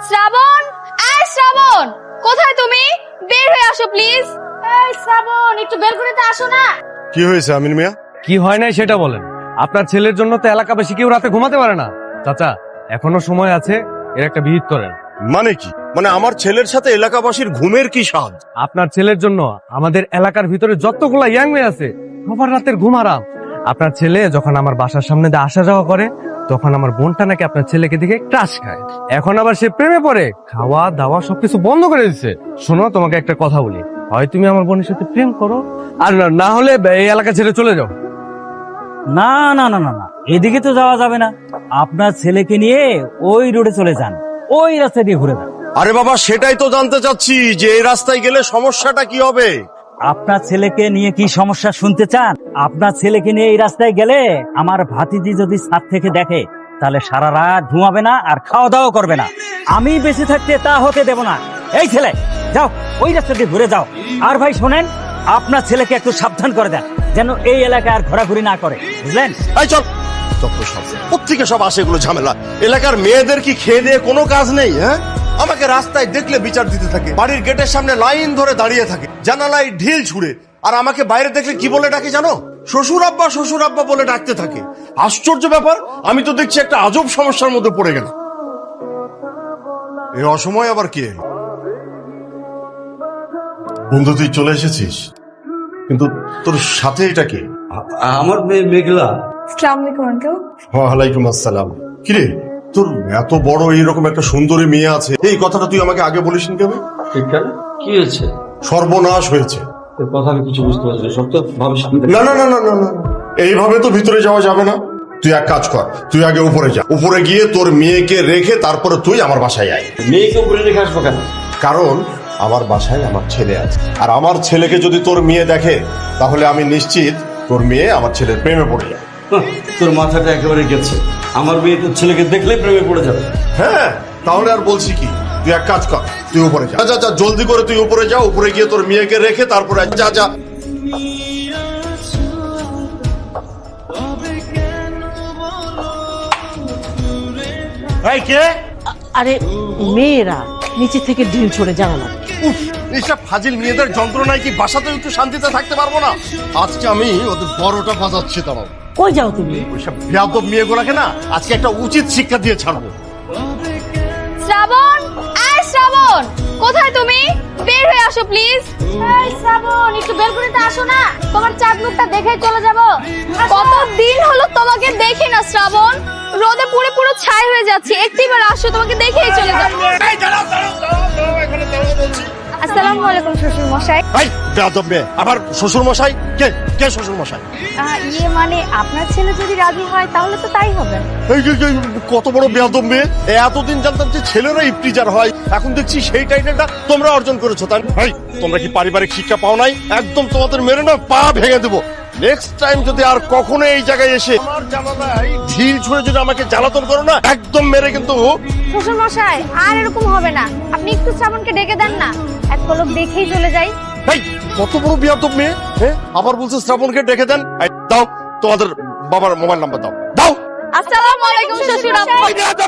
শ্রাবণ, এই শ্রাবণ, কোথায় তুমি? বের হয়ে আসো প্লিজ। এই শ্রাবণ, একটু বের করে আসো না। কি হয়েছে আমিন মিয়া? কি হয় নাই সেটা বলেন। আপনার ছেলের জন্য তো এলাকাবাসী কেউ রাতে ঘুমাতে পারে না। চাচা, এখনো সময় আছে, এর একটা বিহিত করেন। মানে কি? মানে আমার ছেলের সাথে এলাকাবাসীর ঘুমের কি সাধ? আপনার ছেলের জন্য আমাদের এলাকার ভিতরে যতগুলা ইয়াং মেয়ে আছে সবার রাতের ঘুম হারাম। আপনার ছেলে যখন আমার বাসার সামনে দিয়ে আসা যাওয়া করে তখন আমার বোনটা নাকি আপনার ছেলেকে দেখে ক্রাশ খায়। এখন আবার সে প্রেমে পড়ে, খাওয়া দাওয়া সবকিছু বন্ধ করে দিচ্ছে। শোনো, তোমাকে একটা কথা বলি, হয় তুমি আমার বোনের সাথে প্রেম করো, আর না হলে এই এলাকা ছেড়ে চলে যাও। না না না না না, এদিকে তো যাওয়া যাবে না। আপনার ছেলেকে নিয়ে ওই রোডে চলে যান, ওই রাস্তা দিয়ে ঘুরে যান। আরে বাবা, সেটাই তো জানতে চাচ্ছি যে এই রাস্তায় গেলে সমস্যাটা কি হবে। আপনার ছেলেকে নিয়ে কি সমস্যা শুনতে চান? আপনার ছেলেকে নিয়ে এই রাস্তায় গেলে আমার ভাতিজি যদি ছাদ থেকে দেখে তাহলে সারা রাত ঘুমাবে না আর খাওয়া দাওয়া করবে না। আমি বেঁচে থাকতে তা হতে দেব না। এই ছেলে, যাও ওই রাস্তা দিয়ে ঘুরে যাও। আর ভাই শোনেন, আপনার ছেলেকে একটু সাবধান করে দেন যেন এই এলাকায় আর ঘোরাঘুরি না করে, বুঝলেন? এই চল, যত সব প্রত্যেকে সব আসে এগুলো ঝামেলা। এলাকার মেয়েদের কি খেয়ে দিয়ে কোনো কাজ নেই? হ্যাঁ, আমাকে রাস্তায় দেখলে বিচার দিতে থাকে, বাড়ির গেটের সামনে লাইন ধরে দাঁড়িয়ে থাকে, জানালায় ঢিল ছুড়ে, আর আমাকে বাইরে দেখলে কি বলে ডাকে জানো? শ্বশুর আব্বা বলে ডাকতে থাকে। আশ্চর্য ব্যাপার, আমি তো দেখছি একটা আজব সমস্যার মধ্যে পড়ে গেল। এই অসময় আবার কি এলো? বন্ধু, তুই চলে এসেছিস, কিন্তু তোর সাথে এটা কে? আমার মেয়ে মেঘলা। আসসালামু আলাইকুম আঙ্কেল। ওয়ালাইকুম আসসালাম। কিরে, তোর এত বড় এইরকম একটা সুন্দরী মেয়ে আছে, এই কথাটা তুই আমাকে আগে বলিসনি কেন? কি হয়েছে? সর্বনাশ হয়েছে। তোর কথা আমি কিছু বুঝতে পারছি না, সব তো ভাবে সামনে। না না না না না না, এইভাবে তো ভিতরে যাওয়া যাবে না। তুই এক কাজ কর, তুই আগে উপরে যা, উপরে গিয়ে তোর মেয়েকে রেখে তারপরে তুই আমার বাসায় আয়। মেয়েকে উপরে রেখে আসবো কেন? কারণ আমার বাসায় আমার ছেলে আছে, আর আমার ছেলেকে যদি তোর মেয়ে দেখে তাহলে আমি নিশ্চিত তোর মেয়ে আমার ছেলের প্রেমে পড়ে যাবে। তোর মাথাটা একেবারে গেছে। আমার মেয়ে তোর ছেলেকে দেখলে প্রেমে পড়ে যাবে। হ্যাঁ, তাহলে আর বলছি কি, তুই এক কাজ কর, তুই উপরে যা, যা যা, জলদি করে তুই উপরে যা, উপরে গিয়ে তোর মেয়েকে রেখে তারপরে যা যা। এই কে? আরে মেয়েরা নিচে থেকে ঢিল ছড়ে জানালা। উফ, এইসব ফাজিল মেয়েদের যন্ত্রণায় কি বাসাতে একটু শান্তিতে থাকতে পারবো না? আজকে আমি ওদের বড়টা বাজাচ্ছি। দাঁড়াও, কই যাও তুমি? ওইসব বেয়াদব মেয়েগুলাকে না আজকে একটা উচিত শিক্ষা দিয়ে ছাড়বো। শ্রাবণ, এই শ্রাবণ, কোথায় তুমি? বের হয়ে আসো প্লিজ। এই শ্রাবণ, একটু বের করে আসো না। তোমার চাঁদ মুখটা দেখে চলে যাব। কতদিন হলো তোমাকে দেখি না শ্রাবণ, রোদে পুরো পুরো ছাই হয়ে যাচ্ছে। একটিবার আসো, তোমাকে দেখেই চলে যাব। আসসালামু আলাইকুম শ্বশুর মশাই। এই বেয়াদব মেয়ে, আবার শ্বশুর মশাই? কে কে শ্বশুর মশাই? ইয়ে মানে আপনার ছেলে যদি রাজি হয় তাহলে তো তাই হবে। এই কত বড় বেয়াদব মেয়ে! এতদিন জানতাম যে ছেলেরা ইফটিজার হয়, এখন দেখছি সেই টাইটেলটা তোমরা অর্জন করেছো। তাই ভাই, তোমরা কি পারিবারিক শিক্ষা পাও নাই? একদম তোমাদের মেরে না পা ভেঙে দেবো। নেক্সট টাইম যদি আর কখনো এই জায়গায় এসে আমার জানালায় ঢিল ছুঁড়ে যদি আমাকে জ্বালাতন করো না, একদম মেরে কিন্তু। শ্বশুর মশাই, আর এরকম হবে না। আপনি একটু শ্রাবণকে ডেকে দেন না, এক পলক দেখেই চলে যাই। এই কত বড় বেয়াদব মেয়ে! হ্যাঁ, আবার বলছে শ্রাবণকে ডেকে দেন। এই দাও, তোমাদের বাবার মোবাইল নাম্বার দাও। দাও। আসসালামু আলাইকুম শ্বশুর আব্বা।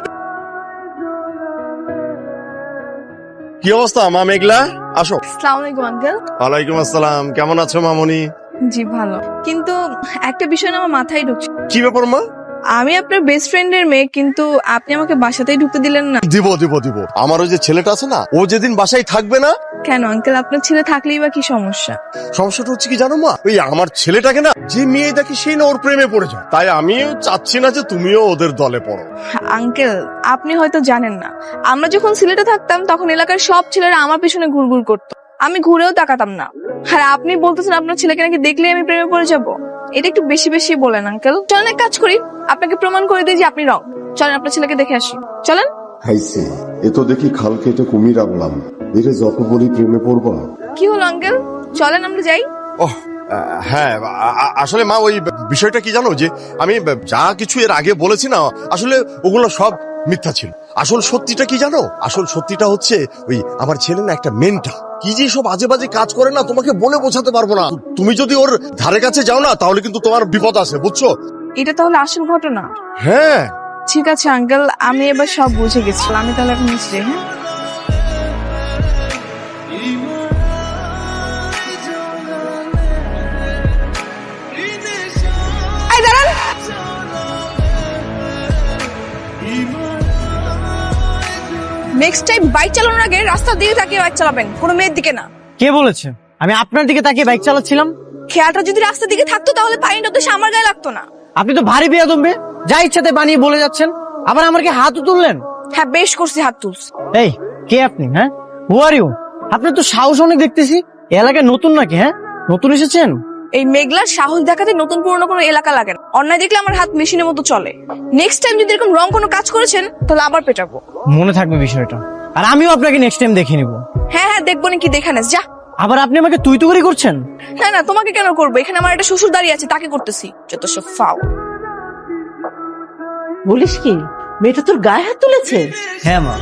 কি অবস্থা মা মেঘলা? আসো। আসসালামু আলাইকুম আঙ্কেল। ওয়ালাইকুম আসসালাম। কেমন আছো মামনি? জি ভালো, কিন্তু একটা বিষয় না আমার মাথায় ঢুকছে। কি ব্যাপার মা? আমি আপনার বেস্ট ফ্রেন্ডের মেয়ে, কিন্তু আপনি আমাকে বাসাতেই ঢুকতে দিলেন না। দিব দিব দিব। আমার ওই যে ছেলেটা আছে না, ও যেদিন বাসায় থাকবে না। কেন আঙ্কেল, আপনার ছেলে থাকলেই বা কি সমস্যা? সমস্যাটা হচ্ছে কি জানো মা, ওই আমার ছেলেটাকে না যে মেয়ে দেখি সেই না ওর প্রেমে পড়ে যায়। তাই আমিও চাচ্ছি না যে তুমিও ওদের দলে পড়ো। আঙ্কেল, আপনি হয়তো জানেন না, আমরা যখন সিলেটে থাকতাম তখন এলাকার সব ছেলেরা আমার পিছনে ঘুরঘুর করতো, আমি ঘুরেও তাকাতাম না। আর আপনি বলতেছেন আপনার ছেলেকে নাকি দেখলেই আমি প্রেমে পড়ে যাব? এটা একটু বেশি বেশি বলেন আঙ্কেল। চলেন এক কাজ করি, আপনাকে প্রমাণ করে দিই যে আপনি রং। চলেন আপনার ছেলেকে দেখে আসি, চলেন। হাইছে, এ তো দেখি খাল কেটে কুমির আনলাম। এরে যত বলি প্রেমে পড়বা। কি হলো আঙ্কেল, চলেন আমরা যাই। ওহ হ্যাঁ, আসলে মা ওই বিষয়টা কি জানো, যে আমি যা কিছু এর আগে বলেছি না, আসলে ওগুলো সব মিথ্যা ছিল। আসল সত্যিটা কি জানো? আসল সত্যিটা হচ্ছে ওই আমার ছেলে না একটা মেন্টা, কি যে সব আজে বাজে কাজ করে না, তোমাকে বলে বোঝাতে পারবো না। তুমি যদি ওর ধারে কাছে যাও না তাহলে কিন্তু তোমার বিপদ আছে, বুঝছো? এটা তাহলে আসল ঘটনা? হ্যাঁ, ঠিক আছে আঙ্কেল, আমি এবার সব বুঝে গেছি। আমি তাহলে এখন নিচে যাই, হ্যাঁ? এই দাঁড়ান। নেক্সট টাইম বাইক চালানোর আগে রাস্তার দিকে তাকিয়ে বাইক চালাবেন, কোনো মেয়ের দিকে না। কে বলেছে? আমি আপনার দিকে তাকিয়ে বাইক চালাচ্ছিলাম। খেয়ালটা যদি রাস্তার দিকে থাকতো তাহলে পানিটা তো আমার গায়ে লাগতো না। আপনি তো ভারী বেয়াদম্বে, যা ইচ্ছাতে বানিয়ে বলে যাচ্ছেন, আবার আমার কি হাতও তুললেন? হ্যাঁ বেশ করছি, হাত তুলস। এই কে আপনি? হ্যাঁ, হু আর ইউ? আপনার তো সাহস অনেক দেখতেছি। এই এলাকায় নতুন নাকি? হ্যাঁ, নতুন এসেছেন? এই মেঘলার সাহস দেখাতে নতুন পুরনো কোনো এলাকা লাগে না। অন্যায় দেখলে আমার হাত মেশিনের মতো চলে। নেক্সট টাইম যদি এরকম রং কোনো কাজ করেছেন তাহলে আবার পেটাবো। মনে থাকবে বিষয়টা। আর আমিও আপনাকে নেক্সট টাইম দেখে নিব। হ্যাঁ হ্যাঁ দেখবো নাকি, দেখা নেস যা। আবার আপনি আমাকে তুই তুই করছেন? না না, তোমাকে কেন করবো? এখানে আমার একটা শ্বশুর দাঁড়িয়ে আছে, তাকে করতেছি। যত সব ফাও। বলিস কি, মেয়েটা তোর গায়ে হাত তুলেছে? হ্যাঁ মা,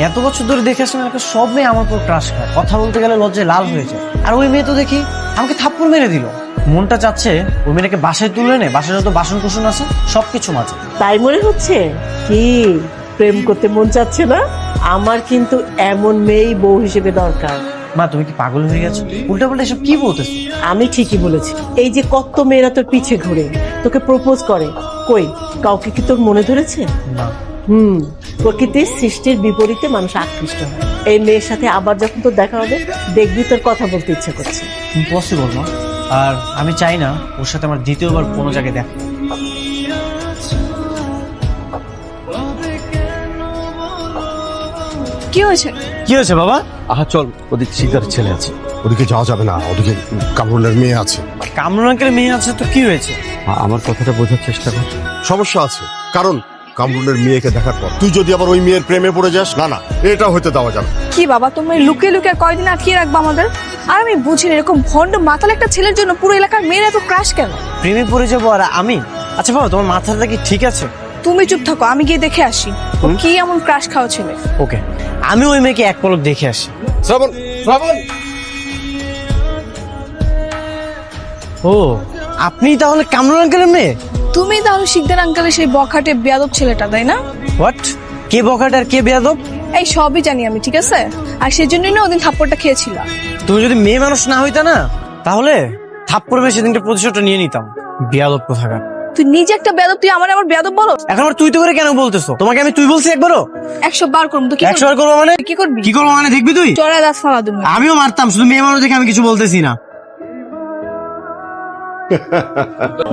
এত বছর ধরে দেখে আসলাম এলাকার সব মেয়ে আমার উপর ক্রাশ খায়, কথা বলতে গেলে লজ্জায় লাল হয়ে যায়। আর ওই মেয়ে তো দেখি আমাকে থাপ্পড় মেরে দিল। মনটা চাচ্ছে ওই মেয়েটাকে বাসায় তুলে নে, বাসায় যত বাসন কুসন আছে সবকিছু মাঝে। তাই মনে হচ্ছে কি প্রেম করতে মন চাচ্ছে না? আমার কিন্তু এমন মেয়েই বউ হিসেবে দরকার। মা তুমি কি পাগল হয়ে গেছো? উল্টা পাল্টা এসব কি বলতেছো? আমি ঠিকই বলেছি। এই যে কত মেয়েরা তোর পিছে ঘুরে তোকে প্রপোজ করে, কই কাউকে কি তোর মনে ধরেছে? না। প্রকৃতির সৃষ্টির বিপরীতে মানুষ আকৃষ্ট হয়। এই মেয়ের সাথে আবার যখন তোর দেখা হবে দেখবি তোর কথা বলতে ইচ্ছা করছে। ইম্পসিবল মা। আর আমি চাই না ওর সাথে আমার দ্বিতীয়বার কোনো জায়গায় দেখা। কি হয়েছে? কি হয়েছে বাবা? আহা চল, ওদিকে শিকার ছেলে আছে, ওদিকে যাওয়া যাবে না, ওদিকে কামরুলের মেয়ে আছে। কামরুল আঙ্কেলের মেয়ে আছে তো কি হয়েছে? আমার কথাটা বোঝার চেষ্টা কর। সমস্যা আছে, কারণ কামরুলের মেয়েকে দেখার পর তুই যদি আবার ওই মেয়ের প্রেমে পড়ে যাস, না না, এটা হইতে দেওয়া যাবে না। কি বাবা, তুমি লুকিয়ে লুকিয়ে কয়দিন আটকিয়ে রাখবা আমাদের? আর আমি বুঝি না, এরকম ভন্ড মাতাল একটা ছেলের জন্য পুরো এলাকার মেয়েরা এত ক্রাশ কেন? প্রেমে পড়ে যাবো আর আমি? আচ্ছা বাবা, তোমার মাথাটা কি ঠিক আছে? তুমি চুপ থাকো, আমি গিয়ে দেখে আসি ও কি এমন ক্রাশ খাওয়া ছেলে। ওকে, আমি ওই মেয়েকে এক পলক দেখে আসি। শ্রাবণ, শ্রাবণ। ও, আপনি তাহলে কামরুল আঙ্কেলের মেয়ে? তুমি তাহলে শিকদার আঙ্কেলের সেই বখাটে বেয়াদব ছেলেটা, তাই না? হোয়াট? কে বকাট আর কে বেয়াদব? এই সবই জানি আমি, ঠিক আছে? আর সেজন্যই না ওদিন থাপ্পড়টা খেয়েছিলাম। তুমি যদি মেয়ে মানুষ না হইতা না, তাহলে থাপ্পড় মেরে সেদিনটা প্রতিশোধটা নিয়ে নিতাম। বেয়াদব কোথাকার। তুই নিজে একটা বেয়াদব, তুই আমার আবার বেয়াদব বলো? এখন আবার তুই তো করে কেন বলতেছো? তোমাকে আমি তুই বলছি একবারও? 100 বার করবো তো। কি 100 বার করবো মানে? কি করবি? কি করবো মানে দেখবি তুই? চড়ায় দাঁত ফালা তুমি। আমিও মারতাম, শুধু মেয়ে মানুষ দেখে আমি কিছু বলতেছি না।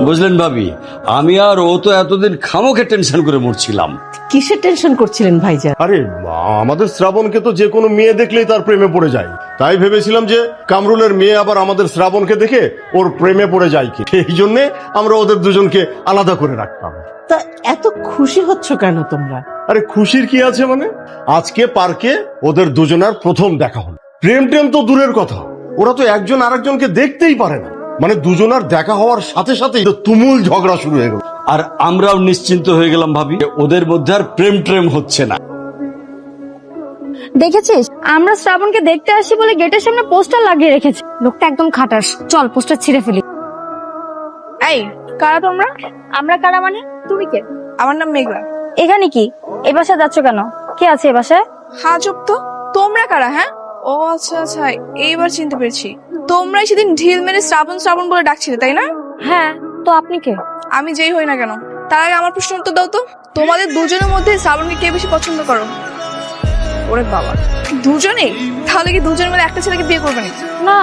বুঝলেন ভাবি, আমি আর ও তো এতদিন খামোকে টেনশন করে মরছিলাম। কিসের টেনশন করছিলেন ভাইজান? আরে আমাদের শ্রাবণকে তো যে কোনো মেয়ে দেখলেই তার প্রেমে পড়ে যায়, তাই ভেবেছিলাম যে কামরুলের মেয়ে আবার আমাদের শ্রাবণকে দেখে ওর প্রেমে পড়ে যায় কি, এই জন্যে আমরা ওদের দুজনকে আলাদা করে রাখতাম। তা এত খুশি হচ্ছ কেন তোমরা? আরে খুশির কি আছে মানে, আজকে পার্কে ওদের দুজনের প্রথম দেখা হলো। প্রেম টেম তো দূরের কথা, ওরা তো একজন আরেকজনকে দেখতেই পারে না, মানে দুজনার দেখা হওয়ার সাথে সাথেই তো তুমুল ঝগড়া শুরু হয়ে গেল। আর আমরাও নিশ্চিন্ত হয়ে গেলাম ভাবি, ওদের মধ্যে আর প্রেম ট্রেম হচ্ছে না। দেখেছিস, আমরা শ্রাবণকে দেখতে আসি বলে গেটের সামনে পোস্টার লাগিয়ে রেখেছি। লোকটা একদম খাটাস। চল পোস্টার ছিঁড়ে ফেলি। এই কারা তোমরা? আমরা কারা মানে? তুমি কে? আমার নাম মেঘলা। এখানে কি? এ বাসায় যাচ্ছ কেন? কে আছে এ বাসায়? হ্যাঁ চুপ তো। তোমরা কারা? হ্যাঁ, ও আচ্ছা আচ্ছা, এইবার চিনতে পেরেছি। তোমরাই সেদিন ঢিল মেরে শ্রাবণ শ্রাবণ বলে ডাকছিলে, তাই না? হ্যাঁ, তো আপনি কে? আমি যেই হই না কেন, তার আগে আমার প্রশ্ন উত্তর দাও তো। তোমাদের দুজনের মধ্যে শ্রাবণকে কে বেশি পছন্দ করো? ওরে বাবা, দুজনেই? তাহলে কি দুজনের মধ্যে একটা ছেলেকে বিয়ে করবে নাকি? না,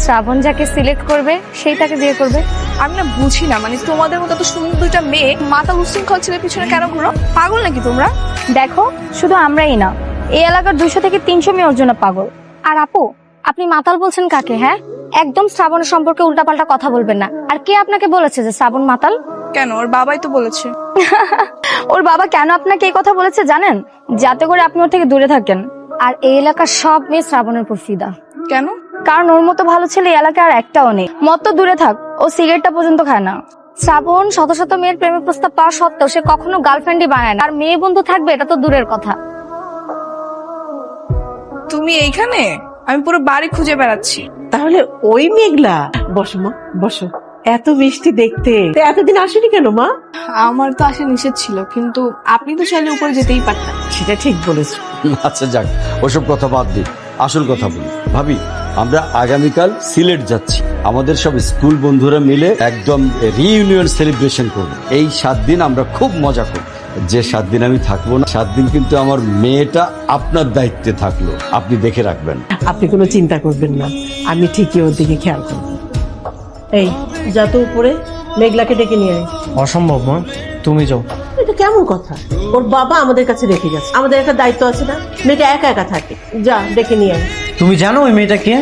শ্রাবণ যাকে সিলেক্ট করবে সেই তাকে বিয়ে করবে। আমি না বুঝি না, মানে তোমাদের মতো এত সুন্দর দুইটা মেয়ে মাথা উশৃঙ্খল ছেলের পিছনে কেন ঘুরো? পাগল নাকি তোমরা? দেখো, শুধু আমরাই না, এই এলাকার 200 থেকে 300 মেয়ে ওর জন্য পাগল। আর আপু, আপনি মাতাল বলছেন কাকে? হ্যাঁ, একদম শ্রাবণের সম্পর্কে উল্টাপাল্টা কথা বলবেন না। আর কে আপনাকে বলেছে যে শ্রাবণ মাতাল? কেন, ওর বাবাই তো বলেছে। ওর বাবা কেন আপনাকে এই কথা বলেছে জানেন? যাতে করে আপনি ওর থেকে দূরে থাকেন। আর এই এলাকার সব মেয়ে শ্রাবণের উপর ফিদা। কেন? কারণ ওর মতো ভালো ছেলে এই এলাকায় আর একটাও নেই। মত তো দূরে থাক, ও সিগারেটটা পর্যন্ত খায় না। শ্রাবণ শত শত মেয়ের প্রেমের প্রস্তাব পাওয়া সত্ত্বেও সে কখনো গার্লফ্রেন্ডই বানায় না। আর মেয়ে বন্ধু থাকবে এটা তো দূরের কথা। তুমি এইখানে? আমি পুরো বাড়ি খুঁজে বেড়াচ্ছি। তাহলে ওই মেঘলা। বসো মা, বসো। এত মিষ্টি দেখতে। তা এতদিন আসেনি কেন মা? আমার তো আসা নিষেধ ছিল, কিন্তু আপনি তো চাইলে উপরে যেতেই পারতেন। সেটা ঠিক বলেছ। আচ্ছা যাক, ওসব কথা বাদ দিই, আসল কথা বলি। ভাবি, আমরা আগামীকাল সিলেট যাচ্ছি। আমাদের সব স্কুল বন্ধুরা মিলে একদম রিইউনিয়ন সেলিব্রেশন করব। এই 7 দিন আমরা খুব মজা করব। যে 7 দিন আমি থাকবো না, 7 দিন কিন্তু আমার মেয়েটা আপনার দায়িত্বে থাকলো, আপনি দেখে রাখবেন। আপনি কোনো চিন্তা করবেন না, আমি ঠিকই ওর দিকে খেয়াল করব। এই যা তো উপরে, মেঘলাকে ডেকে নিয়ে আয়। অসম্ভব মা, তুমি যাও। এটা কেমন কথা? ওর বাবা আমাদের কাছে রেখে গেছে, আমাদের একটা দায়িত্ব আছে না? মেয়েটা একা একা থাকে, যা ডেকে নিয়ে আয়। তুমি জানো ওই মেয়েটা কে?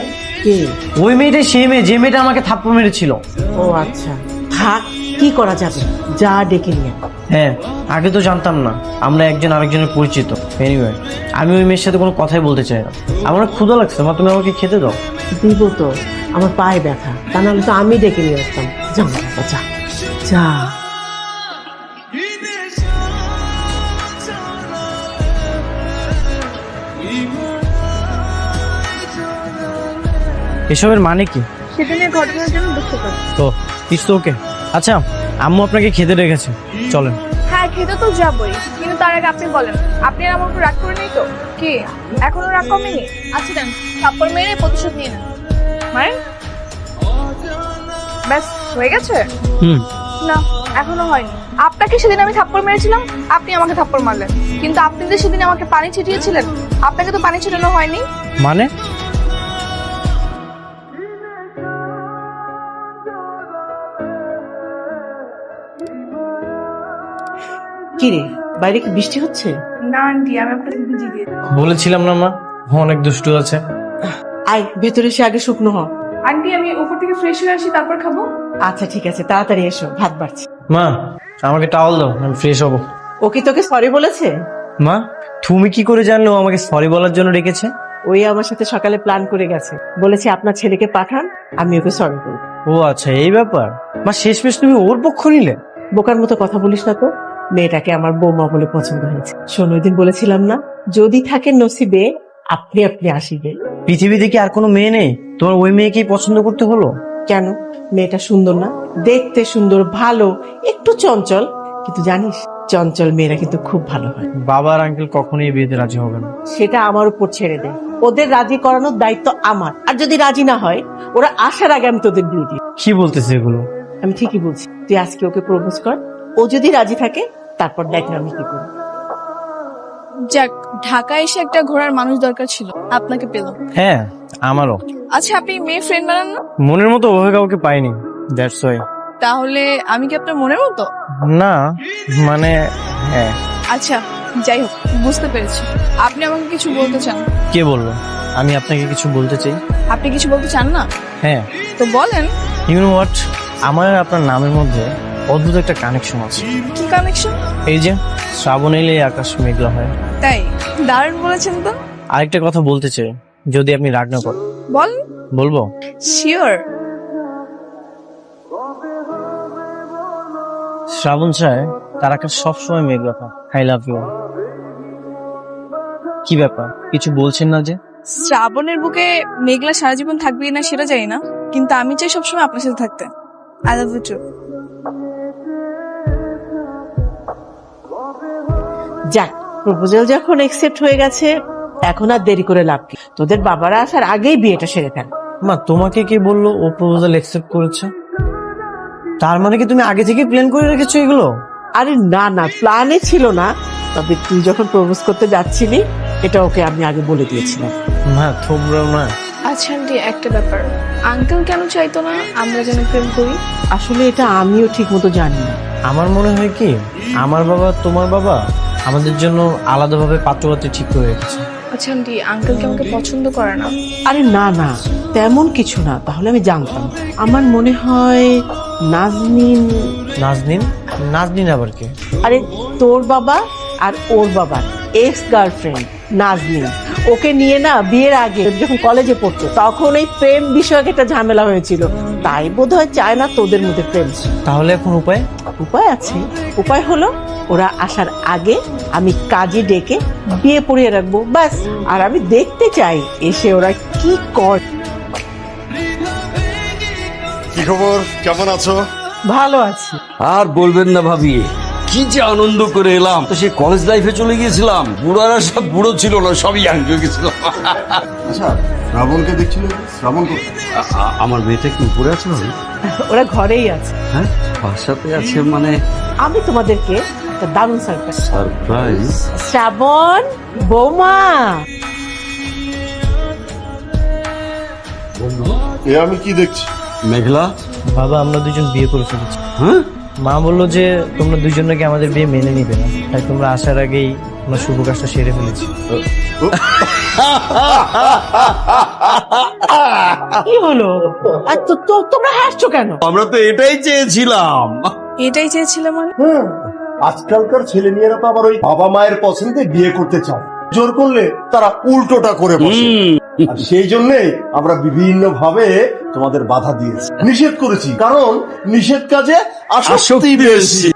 কে? ওই মেয়েটাই সেই মেয়ে যে মেয়েটা আমাকে থাপ্পড় মেরেছিল। ও আচ্ছা, থাক, কি করা যাবে, যা ডেকে নিয়ে আয়। হ্যাঁ, আগে তো জানতাম না আমরা একজন আরেকজনের পরিচিত। এনিওয়ে, আমি ওই মেয়ের সাথে কোনো কথাই বলতে চাই না। আমার অনেক ক্ষুধা লাগছে মা, তুমি আমাকে খেতে দাও। দিব তো, আমার পায়ে ব্যথা, তা নাহলে তো আমি ডেকে নিয়ে আসতাম। যা বাবা, যা যা। এসবের মানে কি? সেদিনের ঘটনার জন্য দুঃখ করি। তো কিছু ওকে। আচ্ছা, আম্মু আপনাকে খেতে রেখেছে, চলেন। হ্যাঁ, খেতে তো যাবই, কিন্তু তার আগে আপনি বলেন, আপনি আর আমার উপর রাগ করে নেই তো? কি এখনো রাগ কমেনি? আচ্ছা দেন, থাপ্পড় মেরে প্রতিশোধ নিয়ে নেন। মানে ব্যাস হয়ে গেছে? না, এখনো হয়নি। আপনাকে সেদিন আমি থাপ্পড় মেরেছিলাম, আপনি আমাকে থাপ্পড় মারলেন, কিন্তু আপনি যে সেদিন আমাকে পানি ছিটিয়েছিলেন, আপনাকে তো পানি ছিটানো হয়নি। মানে? কি রে, বাইরে কি বৃষ্টি হচ্ছে? না আন্টি, আমি আপনাকে বুঝিয়ে দিই। বলেছিলাম না মা, অনেক দুষ্টু আছে। আয় ভেতরে এসে আগে শুকনো হ। আন্টি, আমি উপর থেকে ফ্রেশ হয়ে আসি, তারপর খাবো। আচ্ছা ঠিক আছে, তাড়াতাড়ি এসো, ভাত বাড়ছি। মা, আমাকে টাওয়াল দাও, আমি ফ্রেশ হবো। ও কি তোকে সরি বলেছে? মা, তুমি কি করে জানলো ও আমাকে সরি বলার জন্য ডেকেছে? ওই আমার সাথে সকালে প্ল্যান করে গেছে, বলেছে আপনার ছেলেকে পাঠান, আমি ওকে সরি করব। ও আচ্ছা, এই ব্যাপার। মা, শেষমেশ তুমি ওর পক্ষ নিলে? বোকার মতো কথা বলিস না তো, মেয়েটাকে আমার বৌমা বলে পছন্দ হয়েছে। শোনো, ওই দিন বলেছিলাম না, যদি থাকে নসিবে আপনি আপনি আসিবে। পৃথিবীতে কি আর কোনো মেয়ে নেই? তোমার ওই মেয়েকেই পছন্দ করতে হলো? কেন, মেয়েটা সুন্দর না? দেখতে সুন্দর, ভালো, একটু চঞ্চল, কিন্তু জানিস চঞ্চল মেয়েরা কিন্তু খুব ভালো হয়। বাবা আর আঙ্কেল কখনোই বিয়েতে রাজি হবে না। সেটা আমার উপর ছেড়ে দে, ওদের রাজি করানোর দায়িত্ব আমার। আর যদি রাজি না হয়, ওরা আসার আগে আমি তোদের বিয়ে দিই। কি বলতেছে এগুলো? আমি ঠিকই বলছি, তুই আজকে ওকে প্রপোজ কর, ও যদি রাজি থাকে তারপর দেখ না আমি কি করি। যাক, ঢাকায় এসে একটা ঘোরার মানুষ দরকার ছিল, আপনাকে পেলাম। হ্যাঁ, আমারও। আচ্ছা, আপনি মেয়ে ফ্রেন্ড বানান না? মনের মতো ওভাবে কাউকে পাইনি, দ্যাটস ওয়াই। তাহলে আমি কি আপনার মনের মতো? না, মানে হ্যাঁ। আচ্ছা, যাই হোক, বুঝতে পেরেছি। আপনি আমাকে কিছু বলতে চান? কে বললো আমি আপনাকে কিছু বলতে চাই? আপনি কিছু বলতে চান না? হ্যাঁ। তো বলেন। ইউ নো হোয়াট, আমার আর আপনার নামের মধ্যে অদ্ভুত একটা কানেকশন আছে। কি কানেকশন? এই যে শ্রাবণ এলে আকাশ মেঘলা হয়। তাই? দারুণ বলেছেন তো। আরেকটা কথা বলতে চাই, যদি আপনি রাগ না করেন। বল। বলবো? শিওর। শ্রাবণ চায় তার আকাশ সবসময় মেঘলা হয়। I love you. কি ব্যাপার, কিছু বলছেন না যে? শ্রাবণের বুকে মেঘলা সারা জীবন থাকবে না সেটা জানি না, কিন্তু আমি চাই সবসময় আপনার সাথে থাকতে। I love you too. যাক, প্রপোজাল যখন একসেপ্ট হয়ে গেছে, এখন আর দেরি করে লাভ কি? তোদের বাবারা আসার আগেই বিয়েটা সেরে ফেল। মা, তোমাকে কে বললো ও প্রপোজাল অ্যাকসেপ্ট করেছে? তার মানে কি তুমি আগে থেকে প্ল্যান করে রেখেছো এগুলো? আরে না না, প্ল্যানে ছিল না, তবে তুই যখন প্রপোজ করতে যাচ্ছিলি এটা ওকে আমি আগে বলে দিয়েছিলাম। মা, তোমরাও না। আচ্ছা আন্টি, একটা ব্যাপার, আঙ্কেল কেন চাইতো না আমরা যেন প্রেম করি? আসলে এটা আমিও ঠিক মতো জানি না। আমার মনে হয় কি, আমার বাবা তোমার বাবা আমাদের জন্য আলাদাভাবে পাত্রপাত্রী ঠিক করে রেখেছে। আচ্ছা আন্টি, আঙ্কেল কি আমাকে পছন্দ করে না? আরে না না, তেমন কিছু না, তাহলে আমি জানতাম। আমার মনে হয় নাজনীন। নাজনীন? নাজনীন আবার কে? আরে তোর বাবা আর ওর বাবা এক্স গার্লফ্রেন্ড নাজনীন। ওকে নিয়ে না বিয়ের আগে যখন কলেজে পড়তো তখন এই প্রেম বিষয়ক একটা ঝামেলা হয়েছিল, তাই বোধহয় চায় না তোদের মধ্যে প্রেম। তাহলে এখন উপায়? উপায় আছে। উপায় হলো ওরা আসার আগে আমি কাজে ডেকে বিয়ে পড়িয়ে রাখবো, ব্যাস। আর আমি দেখতে চাই এসে ওরা কি কর। কি খবর, কেমন আছো? ভালো আছি। আর বলবেন না ভাবি, কি যে আনন্দ করে এলাম। তো সেই কলেজ লাইফে চলে গিয়েছিলাম, বুড়ারা সব বুড়ো ছিল না, সবই ইয়াং হয়ে গেছিল। আচ্ছা, শ্রাবণকে দেখছিল? শ্রাবণ কোথায়? আমার মেয়েটা কি উপরে আছে ভাবি? ওরা ঘরেই আছে। হ্যাঁ, বাসাতে আছে মানে? আমি তোমাদেরকে একটা দারুণ সারপ্রাইজ। সারপ্রাইজ? শ্রাবণ, বৌমা। এ আমি কি দেখছি? মেঘলা? বাবা, আমরা দুজন বিয়ে করে ফেলেছি। হ্যাঁ, মা বললো যে তোমরা দুজন নাকি আমাদের বিয়ে মেনে নিবে না, তাই তোমরা আসার আগেই আমরা শুভ কাজটা সেরে ফেলেছি। কি হলো? আর তোমরা হাসছো কেন? আমরা তো এটাই চেয়েছিলাম। এটাই চেয়েছিলাম মানে? আজকালকার ছেলে মেয়েরা তো আবার ওই বাবা মায়ের পছন্দে বিয়ে করতে চায়, জোর করলে তারা উল্টোটা করে বসে। আর সেই জন্যই আমরা বিভিন্ন ভাবে তোমাদের বাধা দিয়েছি, নিষেধ করেছি, কারণ নিষেধ কাজে আসক্তি বেশি।